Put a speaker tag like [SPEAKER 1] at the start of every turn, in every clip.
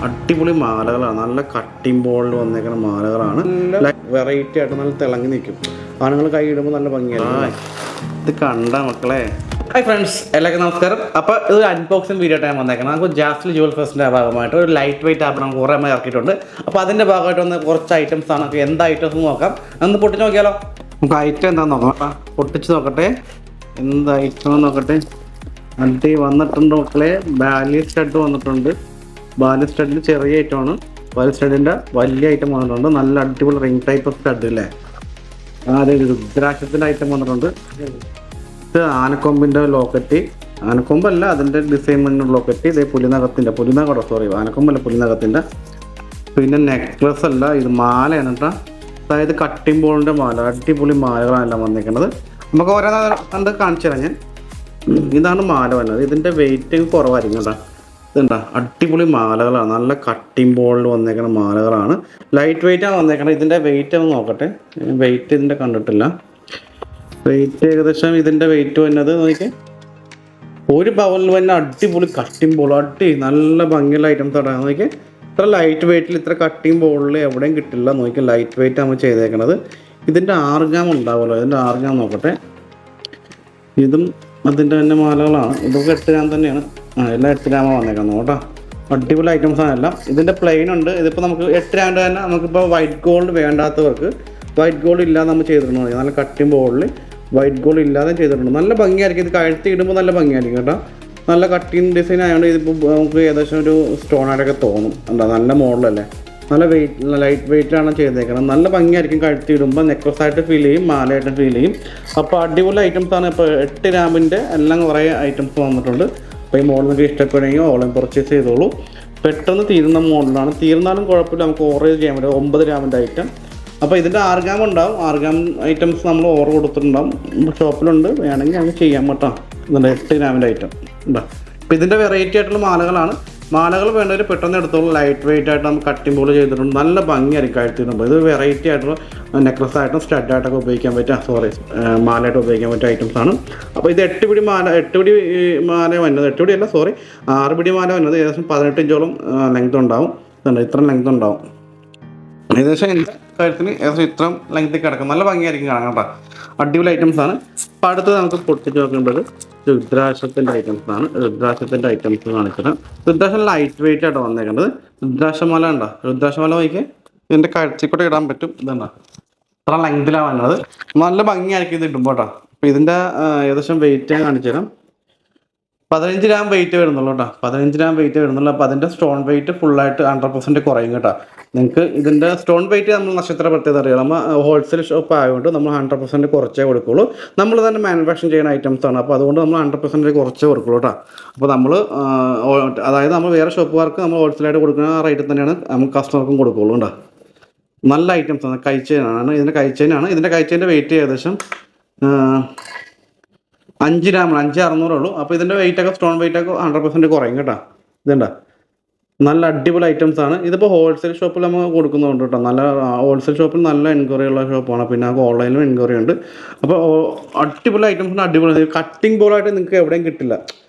[SPEAKER 1] അടിപൊളി മാലകളാണ്. നല്ല കട്ടിംഗ് ബോളിൽ വന്നേക്കുന്ന മാലകളാണ്. വെറൈറ്റി ആയിട്ട് നല്ല തിളങ്ങി നിൽക്കും. ആണുങ്ങൾ കൈ ഇടുമ്പോൾ നല്ല ഭംഗിയാണ്. ഇത് കണ്ട മക്കളെ. ഹായ് ഫ്രണ്ട്സ്, എല്ലാവർക്കും നമസ്കാരം. അപ്പോൾ ഇത് അൺബോക്സിംഗ് വീഡിയോ ടൈം വന്നേക്കണം. നമുക്ക് ജാസ്ലി ജുവൽ ഫെസ്റ്റിൻ്റെ ഭാഗമായിട്ട് ഒരു ലൈറ്റ് വെയിറ്റ് ആപ്പ് കുറേ ഇറക്കിയിട്ടുണ്ട്. അപ്പോൾ അതിൻ്റെ ഭാഗമായിട്ട് ഒന്ന് കുറച്ച് ഐറ്റംസ് ആണ്. എന്ത് ഐറ്റംസ് നോക്കാം, ഒന്ന് പൊട്ടിച്ച് നോക്കിയാലോ? നമുക്ക് ഐറ്റം എന്താണെന്ന് നോക്കാം. പൊട്ടിച്ച് നോക്കട്ടെ, എന്ത് ഐറ്റം നോക്കട്ടെ. അടി വന്നിട്ടുണ്ട് മക്കളെ. ബാലി സ്റ്റഡ് വന്നിട്ടുണ്ട്. ബാലി സ്റ്റഡിൽ ചെറിയ ഐറ്റമാണ്. ബാലി സ്റ്റഡിൻ്റെ വലിയ ഐറ്റം വന്നിട്ടുണ്ട്. നല്ല അടിപൊളി റിംഗ് ടൈപ്പ് ഓഫ് സ്റ്റഡ് അല്ലേ. അതെ, രുദ്രാക്ഷത്തിൻ്റെ ഐറ്റം വന്നിട്ടുണ്ട്. ഇത് ആനക്കൊമ്പിൻ്റെ ലോക്കറ്റ്. ആനക്കൊമ്പല്ല, അതിൻ്റെ ഡിസൈൻ വന്നിട്ടുള്ള ലോക്കറ്റ്. ഇത് പുലിനകടോ സോറി, ആനക്കൊമ്പല്ല, പുലിനകത്തിൻ്റെ. പിന്നെ നെക്ലസ് അല്ല, ഇത് മാലയാണ് കേട്ടോ. അതായത് കട്ടിംഗ് ബോളിൻ്റെ മാല. അടിപൊളി മാലകളെല്ലാം വന്നിരിക്കുന്നത്. നമുക്ക് ഓരോ കണ്ട് കാണിച്ചു തരാം ഞാൻ. ഇതാണ് മാല വന്നത്. ഇതിൻ്റെ വെയിറ്റ് കുറവായിരിക്കും കേട്ടോ. ഇതുണ്ടാ അടിപൊളി മാലകളാണ്. നല്ല കട്ടിംഗ് ബോളിൽ വന്നേക്കുന്ന മാലകളാണ്. ലൈറ്റ് വെയിറ്റാണ് വന്നേക്കുന്നത്. ഇതിൻ്റെ വെയിറ്റ് ഒന്ന് നോക്കട്ടെ. വെയിറ്റ് ഇതിൻ്റെ കണ്ടിട്ടില്ല. വെയിറ്റ് ഏകദേശം ഇതിൻ്റെ വെയിറ്റ് വന്നത് നോക്കി, ഒരു പവനിൽ തന്നെ അടിപൊളി കട്ടിംഗ് ബോൾ. നല്ല ഭംഗിയുള്ള ഐറ്റംസ് ആണ് നോക്കി. ഇത്ര ലൈറ്റ് വെയിറ്റിൽ ഇത്ര കട്ടിംഗ് ബോളിൽ എവിടെയും കിട്ടില്ല. നോക്കി, ലൈറ്റ് വെയിറ്റ് നമ്മൾ ചെയ്തേക്കണത്. ഇതിൻ്റെ ആർഗാം ഉണ്ടാവുമല്ലോ, ഇതിൻ്റെ ആർഗാം നോക്കട്ടെ. ഇതും അതിൻ്റെ തന്നെ മാലകളാണ്. ഇതൊക്കെ 8 ഗ്രാം തന്നെയാണ്. എല്ലാം 8 ഗ്രാമാണ് വന്നേക്കുന്നത് കേട്ടോ. അടിപൊളി ഐറ്റംസാണ് എല്ലാം. ഇതിൻ്റെ പ്ലെയിൻ ഉണ്ട്. ഇതിപ്പോൾ നമുക്ക് 8 ഗ്രാമിൻ്റെ തന്നെ നമുക്കിപ്പോൾ വൈറ്റ് ഗോൾഡ് വേണ്ടാത്തവർക്ക് വൈറ്റ് ഗോൾഡ് ഇല്ലാതെ നമ്മൾ ചെയ്തിട്ടുണ്ട്. നല്ല കട്ടിംഗ് ബോളിൽ വൈറ്റ് ഗോൾഡ് ഇല്ലാതെ ചെയ്തിട്ടുണ്ട്. നല്ല ഭംഗിയായിരിക്കും. ഇത് കഴുത്തി ഇടുമ്പോൾ നല്ല ഭംഗിയായിരിക്കും കേട്ടോ. നല്ല കട്ടിങ് ഡിസൈൻ ആയതുകൊണ്ട് ഇതിപ്പോൾ നമുക്ക് ഏകദേശം ഒരു സ്റ്റോണായിട്ടൊക്കെ തോന്നും. എന്താ നല്ല മോഡലല്ലേ. നല്ല ലൈറ്റ് വെയിറ്റാണ് ചെയ്തേക്കണം. നല്ല ഭംഗിയായിരിക്കും. കഴുത്തി ഇടുമ്പോൾ നെക്ലസ് ആയിട്ട് ഫീൽ ചെയ്യും, മാലയായിട്ട് ഫീൽ ചെയ്യും. അപ്പോൾ അടിപൊളി ഐറ്റംസാണ്. ഇപ്പോൾ 8 ഗ്രാമിൻ്റെ എല്ലാം കുറേ ഐറ്റംസ് വന്നിട്ടുണ്ട്. അപ്പോൾ ഈ മോഡൽ നിങ്ങൾക്ക് ഇഷ്ടപ്പെടുമെങ്കിൽ ഓൺലൈൻ പർച്ചേസ് ചെയ്തോളൂ. പെട്ടെന്ന് തീരുന്ന മോഡലാണ്. തീർന്നാലും കുഴപ്പമില്ല, നമുക്ക് ഓർഡർ ചെയ്യാൻ പറ്റും. 9 ഗ്രാമിൻ്റെ ഐറ്റം. അപ്പോൾ ഇതിൻ്റെ ആർഗാം ഉണ്ടാവും. ആർഗാം ഐറ്റംസ് നമ്മൾ ഓർഡർ കൊടുത്തിട്ടുണ്ടാവും. ഷോപ്പിലുണ്ട്, വേണമെങ്കിൽ ഞങ്ങൾ ചെയ്യാൻ പറ്റാം. ഇതുണ്ട് 8 ഗ്രാമിൻ്റെ ഐറ്റം ഉണ്ടോ. അപ്പോൾ ഇതിൻ്റെ വെറൈറ്റി ആയിട്ടുള്ള മാലകളാണ്. മാലകൾ വേണ്ടവർ പെട്ടെന്ന് എടുത്തോളൂ. ലൈറ്റ് വെയിറ്റ് ആയിട്ട് നമുക്ക് കട്ടിംഗ് ബോൾ ചെയ്തിട്ടുണ്ട്. നല്ല ഭംഗിയായിരിക്കും കഴുത്തിടുമ്പോൾ. ഇത് വെറൈറ്റി ആയിട്ടുള്ള നെക്ലസ് ആയിട്ടും സ്റ്റഡ് ആയിട്ടൊക്കെ ഉപയോഗിക്കാൻ പറ്റുക. മാലയായിട്ട് ഉപയോഗിക്കാൻ പറ്റിയ ഐറ്റംസാണ്. അപ്പോൾ ഇത് 8 പിടി മാല വന്നത്. 8 പിടി അല്ല, 6 പിടി മാല വന്നത്. ഏകദേശം 18 ഇഞ്ചോളം ലെങ്ത് ഉണ്ടാവും. ഇത്ര ലെങ്ത് ഉണ്ടാവും. ഏകദേശം എൻ്റെ കാര്യത്തിന് ഏകദേശം ഇത്രയും ലെങ്ത്തിൽ കിടക്കും. നല്ല ഭംഗിയായിരിക്കും കാണാൻ കേട്ടോ. അടിപൊളി ഐറ്റംസാണ്. അപ്പോൾ അടുത്തത് നമുക്ക് പൊട്ടിച്ച് നോക്കേണ്ടത് രുദ്രാക്ഷത്തിൻ്റെ ഐറ്റംസാണ്. രുദ്രാക്ഷത്തിൻ്റെ ഐറ്റംസ് കാണിച്ചിട്ട്, രുദ്രാക്ഷം ലൈറ്റ് വെയിറ്റ് ആയിട്ട് വന്നേക്കുന്നത്. രുദ്രാക്ഷമാല ഉണ്ടോ? രുദ്രാക്ഷമാല നോക്കിയാൽ ഇതിൻ്റെ കഴുത്തിക്കൂടെ ഇടാൻ പറ്റും. ഇതുണ്ടോ, ഇത്ര ലെങ്തിലാണ് വന്നത്. നല്ല ഭംഗിയായിരിക്കും ഇത് ഇടുമ്പോൾ കേട്ടോ. അപ്പോൾ ഇതിൻ്റെ ഏകദേശം വെയിറ്റ് കാണിച്ചു തരാം. 15 ഗ്രാം വെയിറ്റ് വരുന്നുള്ളൂ കേട്ടോ. 15 ഗ്രാം വെയിറ്റ് വരുന്നുള്ളൂ. അപ്പോൾ അതിൻ്റെ സ്റ്റോൺ വെയിറ്റ് ഫുള്ളായിട്ട് 100% കുറയും കേട്ടോ. നിങ്ങൾക്ക് ഇതിൻ്റെ സ്റ്റോൺ വെയിറ്റ് നമ്മൾ നക്ഷത്ര പ്രത്യേകത അറിയാം. നമ്മൾ ഹോൾസെയിൽ ഷോപ്പ് ആയതുകൊണ്ട് നമ്മൾ 100% കുറച്ചേ കൊടുക്കുള്ളൂ. നമ്മൾ തന്നെ മാനുഫാക്ചർ ചെയ്യുന്ന ഐറ്റംസാണ്. അപ്പോൾ അതുകൊണ്ട് നമ്മൾ 100% കുറച്ചേ കൊടുക്കുള്ളൂ കേട്ടോ. അപ്പോൾ നമ്മൾ അതായത് നമ്മൾ വേറെ ഷോപ്പുകാർക്ക് നമ്മൾ ഹോൾസെയിലായിട്ട് കൊടുക്കുന്ന റേറ്റിൽ തന്നെയാണ് നമുക്ക് കസ്റ്റമർക്കും കൊടുക്കുള്ളൂ കേട്ടോ. നല്ല ഐറ്റംസാണ്. കൈച്ചെയിനാണ്. ഇതിൻ്റെ കൈച്ചെയിനാണ്. ഇതിൻ്റെ കൈച്ചെയിൻ്റെ വെയിറ്റ് ഏകദേശം 5 ഗ്രാമാണ്. 5,600 ഉള്ളൂ. അപ്പോൾ ഇതിൻ്റെ വെയിറ്റൊക്കെ സ്റ്റോൺ വെയിറ്റൊക്കെ 100% കുറയും കേട്ടോ. ഇതുണ്ടോ, നല്ല അടിപൊളി ഐറ്റംസാണ്. ഇതിപ്പോൾ ഹോൾസെയിൽ ഷോപ്പിൽ നമ്മൾ കൊടുക്കുന്നുണ്ട് കേട്ടോ. നല്ല ഹോൾസെയിൽ ഷോപ്പിൽ നല്ല എൻക്വയറി ഉള്ള ഷോപ്പാണ്. പിന്നെ നമുക്ക് ഓൺലൈനിലും എൻക്വയറി ഉണ്ട്. അപ്പോൾ അടിപൊളി ഐറ്റംസിന് അടിപൊളി കട്ടിംഗ് ബോളായിട്ട് നിങ്ങൾക്ക് എവിടെയും കിട്ടില്ല.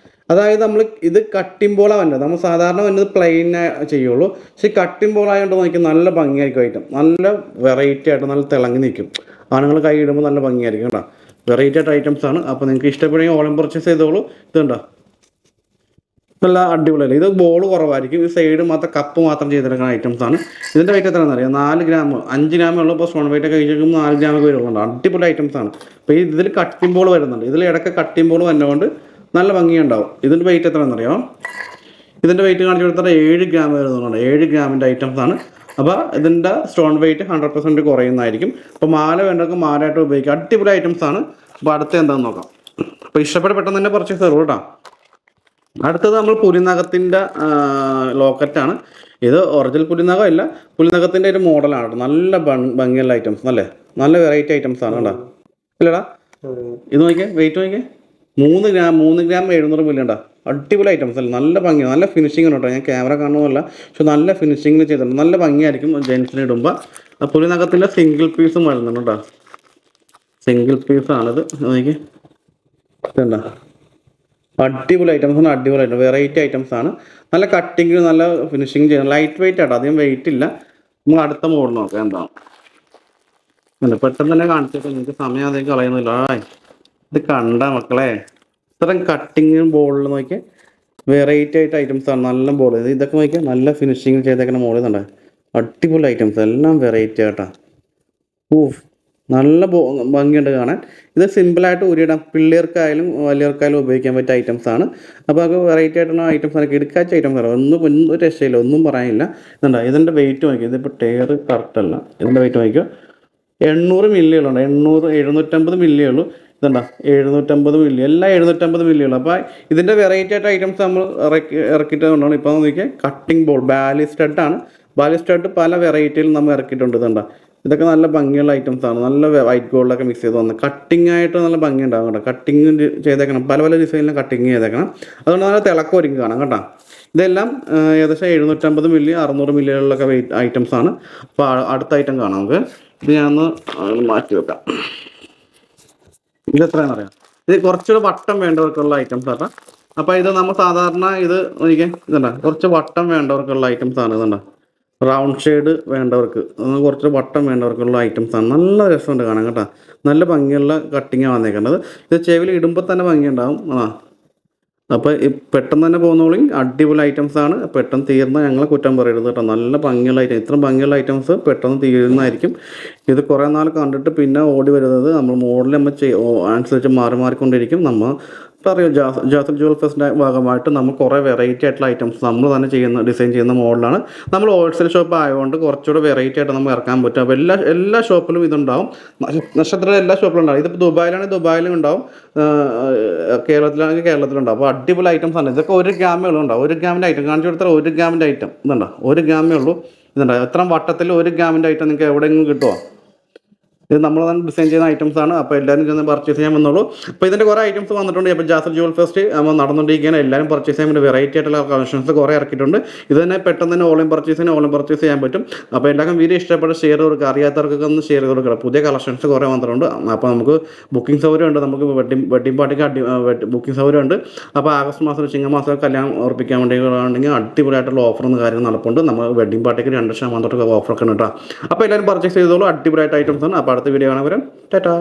[SPEAKER 1] അതായത് നമ്മൾ ഇത് കട്ടിംഗ് ബോളാണ് വന്നത്. നമ്മൾ സാധാരണ വന്നത് പ്ലെയിൻ ചെയ്യുള്ളൂ. പക്ഷേ കട്ടിംഗ് ബോളായതുകൊണ്ട് നോക്കി നല്ല ഭംഗിയായിരിക്കും ഐറ്റം. നല്ല വെറൈറ്റി ആയിട്ട് നല്ല തിളങ്ങി നിൽക്കും. ആണുങ്ങൾ കൈ ഇടുമ്പോൾ നല്ല ഭംഗിയായിരിക്കും കേട്ടോ. വെറൈറ്റി ആയിട്ട് ഐറ്റംസാണ്. അപ്പോൾ നിങ്ങൾക്ക് ഇഷ്ടപ്പെടുമെങ്കിൽ ഓൺലൈൻ പർച്ചേസ് ചെയ്തോളൂ. ഇതുണ്ടോ, നല്ല അടിപൊളിയല്ലേ. ഇത് ബോൾ കുറവായിരിക്കും. ഈ സൈഡ് മാത്രം കപ്പ് മാത്രം ചെയ്തെടുക്കുന്ന ഐറ്റംസാണ്. ഇതിൻ്റെ വെയിറ്റ് എത്രയാണെന്ന് അറിയാം? 4 ഗ്രാം. 5 ഗ്രാമേ ഉള്ളൂ. ഇപ്പോൾ സ്റ്റോൺ വെയിറ്റ് ഒക്കെ കഴിക്കുമ്പോൾ 4 ഗ്രാമൊക്കെ വരുന്നുണ്ട്. അടിപൊളി ഐറ്റംസാണ്. അപ്പോൾ ഇതിൽ കട്ടിംഗ് ബോൾ വരുന്നുണ്ട്. ഇതിൽ ഇടയ്ക്ക് കട്ടിംഗ് ബോൾ വരുന്നതുകൊണ്ട് നല്ല ഭംഗിയുണ്ടാവും. ഇതിൻ്റെ വെയിറ്റ് എത്രയാണെന്ന് അറിയാമോ? ഇതിൻ്റെ വെയിറ്റ് കാണിച്ചു കൊടുത്താൽ 7 ഗ്രാം വരുന്നുണ്ട്. 7 ഗ്രാമിൻ്റെ ഐറ്റംസാണ്. അപ്പോൾ ഇതിൻ്റെ സ്റ്റോൺ വെയിറ്റ് 100% കുറയുന്നതായിരിക്കും. അപ്പോൾ മാല വേണ്ടവർക്ക് മാലയായിട്ട് ഉപയോഗിക്കാം. അടിപൊളി ഐറ്റംസാണ്. അപ്പോൾ അടുത്ത് എന്താണെന്ന് നോക്കാം. അപ്പോൾ ഇഷ്ടപ്പെട്ട് പെട്ടെന്ന് തന്നെ പർച്ചേസ് ചെയ്തോളൂ കേട്ടോ. അടുത്തത് നമ്മൾ പുലിനകത്തിൻ്റെ ലോക്കറ്റാണ്. ഇത് ഒറിജിനൽ പുലിനകം ഇല്ല, പുലിനകത്തിൻ്റെ ഒരു മോഡലാണ് കേട്ടോ. നല്ല ഭംഗിയുള്ള ഐറ്റംസ്, നല്ല വെറൈറ്റി ഐറ്റംസാണ് കേട്ടോ. ഇല്ലടാ, ഇത് നോക്കിയേ, വെയിറ്റ് നോക്കിയേ. 3 ഗ്രാം 700 മില്ലി ഉണ്ടാ. അടിപൊളി ഐറ്റംസ് അല്ലേ. നല്ല ഭംഗി, നല്ല ഫിനിഷിംഗ് കേട്ടോ. ഞാൻ ക്യാമറ കാണുന്നതല്ല, പക്ഷെ നല്ല ഫിനിഷിങ്ങിൽ ചെയ്തിട്ടുണ്ട്. നല്ല ഭംഗിയായിരിക്കും ജെൻസിന് ഇടുമ്പോൾ. പുലിനകത്തിൻ്റെ സിംഗിൾ പീസും വരുന്നുണ്ട് കേട്ടോ. സിംഗിൾ പീസാണിത്. നോക്കി, ഇതുണ്ടോ, അടിപൊളി ഐറ്റംസ് ആണ്, അടിപൊളി ഐറ്റം, വെറൈറ്റി ഐറ്റംസ് ആണ്. നല്ല കട്ടിങ്, നല്ല ഫിനിഷിങ് ചെയ്യണം. ലൈറ്റ് വെയിറ്റ് ആട്ടോ, അധികം വെയിറ്റ് ഇല്ല. നമുക്ക് അടുത്ത മോഡൽ നോക്കാം എന്താണ്. പെട്ടെന്ന് തന്നെ കാണിച്ചിട്ട് നിങ്ങൾക്ക് സമയം അധികം കളയുന്നില്ല. ഇത് കണ്ട മക്കളെ, ഇത്രയും കട്ടിങ്ങും ബോളിൽ നോക്കിയാൽ വെറൈറ്റി ആയിട്ട് ഐറ്റംസ് ആണ്. നല്ല ബോൾ ഇതൊക്കെ നോക്കിയാൽ നല്ല ഫിനിഷിങ് ചെയ്തേക്കുന്ന മോളിൽ നിന്നുണ്ട്. അടിപൊളി ഐറ്റംസ് എല്ലാം വെറൈറ്റി ആയിട്ടാ. നല്ല ഭംഗിയുണ്ട് കാണാൻ. ഇത് സിമ്പിളായിട്ട് ഊരിയിടാം, പിള്ളേർക്കായാലും വലിയവർക്കായാലും ഉപയോഗിക്കാൻ പറ്റിയ ഐറ്റംസ് ആണ്. അപ്പോൾ അത് വെറൈറ്റി ആയിട്ടുള്ള ഐറ്റംസ് ആണ്, കിടക്കാച്ച ഐറ്റംസ് ആണ്. ഒന്നും ഒരു രക്ഷയില്ല, ഒന്നും പറയാനില്ല. ഇതുണ്ടോ, ഇതിൻ്റെ വെയിറ്റ് നോക്കിയോ, ഇതിപ്പോൾ ടയർ കറക്റ്റ് അല്ല. ഇതിൻ്റെ വെയിറ്റ് നോക്കിയോ, 800 മില്ലിയുള്ളൂ. 750 മില്ലിയേ ഉള്ളൂ. ഇതുണ്ടോ, 750 മില്ലി, എല്ലാം 750 മില്ലിയുള്ളൂ. അപ്പോൾ ഇതിൻ്റെ വെറൈറ്റി ആയിട്ട് ഐറ്റംസ് നമ്മൾ ഇറക്കിയിട്ട് കൊണ്ടാണ്. ഇപ്പോൾ നോക്കിയാൽ കട്ടിംഗ് ബോൾ, ബാലി സ്റ്റഡാണ്. ബാലി സ്റ്റഡ് പല വെറൈറ്റിയിൽ നമ്മൾ ഇറക്കിയിട്ടുണ്ട്. ഇതുണ്ടോ, ഇതൊക്കെ നല്ല ഭംഗിയുള്ള ഐറ്റംസ് ആണ്. നല്ല വൈറ്റ് ഗോൾഡൊക്കെ മിക്സ് ചെയ്ത് വന്നത് കട്ടിങ് ആയിട്ട് നല്ല ഭംഗി ഉണ്ടാകും കേട്ടോ. കട്ടിങ് ചെയ്തേക്കണം, പല പല ഡിസൈനിലും കട്ടിങ് ചെയ്തേക്കണം. അതുകൊണ്ട് നല്ല തിളക്കം ഒരുങ്ങി കാണാം കേട്ടോ. ഇതെല്ലാം ഏകദേശം 750 മില്ലി 600 മില്ലികളിലൊക്കെ വെയിറ്റ് ഐറ്റംസ് ആണ്. അപ്പോൾ അടുത്ത ഐറ്റം കാണാം നമുക്ക്. ഇത് ഞാനൊന്ന് മാറ്റി വെക്കാം. ഇത് എത്രയാണെന്ന് അറിയാം. ഇത് കുറച്ചുകൂടെ വട്ടം വേണ്ടവർക്കുള്ള ഐറ്റംസ് ആട്ടോ. അപ്പോൾ ഇത് നമ്മൾ സാധാരണ ഇത് നോക്കിയാൽ ഇതുണ്ടോ, കുറച്ച് വട്ടം വേണ്ടവർക്കുള്ള ഐറ്റംസ് ആണ്. ഇതുണ്ടോ, റൗണ്ട് ഷെയ്ഡ് വേണ്ടവർക്ക്, കുറച്ച് വട്ടം വേണ്ടവർക്കുള്ള ഐറ്റംസ് ആണ്. നല്ല രസമുണ്ട് കാണാൻ കേട്ടോ. നല്ല ഭംഗിയുള്ള കട്ടിങ്ങാണ് വന്നേക്കേണ്ടത്. ഇത് ചെവിയിൽ ഇടുമ്പോൾ തന്നെ ഭംഗിയുണ്ടാവും. അപ്പോൾ പെട്ടെന്ന് തന്നെ പോകുന്നോളി, അടിപൊളി ഐറ്റംസ് ആണ്. പെട്ടെന്ന് തീർന്ന ഞങ്ങളെ കുറ്റം പറയരുത് കേട്ടോ. നല്ല ഭംഗിയുള്ള ഐറ്റം, ഇത്ര ഭംഗിയുള്ള ഐറ്റംസ് പെട്ടെന്ന് തീരുന്നതായിരിക്കും. ഇത് കുറേ നാൾ കണ്ടിട്ട് പിന്നെ ഓടി വരുന്നത് നമ്മൾ മോഡൽ നമ്മൾ അനുസരിച്ച് മാറിക്കൊണ്ടിരിക്കും. നമ്മൾ അറിയാം, ജാസൽ ജുവൽ ഫെസ്റ്റിൻ്റെ ഭാഗമായിട്ട് നമ്മൾ കുറേ വെറൈറ്റി ആയിട്ടുള്ള ഐറ്റംസ് നമ്മൾ തന്നെ ഡിസൈൻ ചെയ്യുന്ന മോഡലാണ്. നമ്മൾ ഹോൾസെയിൽ ഷോപ്പ് ആയതുകൊണ്ട് കുറച്ചുകൂടെ വെറൈറ്റി ആയിട്ട് നമുക്ക് ഇറക്കാൻ പറ്റും. അപ്പോൾ എല്ലാ ഷോപ്പിലും ഇതുണ്ടാവും. നക്ഷത്രത്തിലെ എല്ലാ ഷോപ്പിലും ഉണ്ടാവും. ഇതിപ്പോൾ ദുബായിലാണെങ്കിൽ ദുബായിലും ഉണ്ടാവും, കേരളത്തിലാണെങ്കിൽ കേരളത്തിലുണ്ടാവും. അപ്പോൾ അടിപൊളി ഐറ്റംസ് ആണ്. ഇതൊക്കെ 1 ഗ്രാമേ ഉള്ളൂ. ഉണ്ടാവും 1 ഗ്രാമിൻ്റെ ഐറ്റം കാണിച്ചു കൊടുത്താൽ 1 ഗ്രാമിൻ്റെ ഐറ്റം ഇതുണ്ടോ, 1 ഗ്രാമേ ഉള്ളൂ. ഇതുണ്ടാവും എത്ര വട്ടത്തിൽ 1 ഗ്രാമിൻ്റെ ഐറ്റം നിങ്ങൾക്ക് എവിടെയെങ്കിലും കിട്ടുമോ? ഇത് നമ്മൾ തന്നെ ഡിസൈൻ ചെയ്യുന്ന ഐറ്റംസ് ആണ്. അപ്പോൾ എല്ലാവരും ചെന്ന് പർച്ചേസ് ചെയ്യാൻ വന്നോളൂ. അപ്പോൾ ഇതിൻ്റെ കുറേ ഐറ്റംസ് വന്നിട്ടുണ്ട്. അപ്പോൾ ജാസൽ ജുവൽ ഫെസ്റ്റ് നമ്മൾ നടന്നുകൊണ്ടിരിക്കുകയാണ്. എല്ലാവരും പർച്ചേസ് ചെയ്യാൻ വേണ്ടി വെറൈറ്റി ആയിട്ടുള്ള കളക്ഷൻസ് കുറേ ഇറക്കിയിട്ടുണ്ട്. ഇത് തന്നെ പെട്ടെന്ന് തന്നെ ഓൺലൈൻ പർച്ചേസ് ചെയ്യാൻ പറ്റും. അപ്പോൾ എല്ലാവർക്കും വീഡിയോ ഇഷ്ടപ്പെട്ട ഷെയർ കൊടുക്കുക, അറിയാത്തവർക്കൊക്കെ ഒന്ന് ഷെയർ കൊടുക്കുക. പുതിയ കളക്ഷൻസ് കുറേ വന്നിട്ടുണ്ട്. അപ്പോൾ നമുക്ക് ബുക്കിംഗ് സൗകര്യമുണ്ട്. നമുക്ക് വെഡിങ് പാർട്ടിക്ക് ബുക്കിംഗ് സൗകര്യമുണ്ട്. അപ്പോൾ ആഗസ്റ്റ് മാസം ചിങ്ങമാസം കല്യാണം ഉറപ്പിക്കാൻ വേണ്ടിയാണെങ്കിൽ അടിപൊളിയായിട്ടുള്ള ഓഫറും കാര്യങ്ങൾ നടപ്പുണ്ട്. നമ്മൾ വെഡിങ് പാർട്ടിക്ക് 2% തൊട്ട് ഓഫറൊക്കെ ഉണ്ട് കേട്ടോ. അപ്പോൾ എല്ലാവരും പർച്ചേസ് ചെയ്തോളൂ. അടിപൊളിയായിട്ട് ഐറ്റംസ് ആണ്. അപ്പോൾ അടുത്ത വീഡിയോ കാണാൻ വരാം. ടാറ്റാ.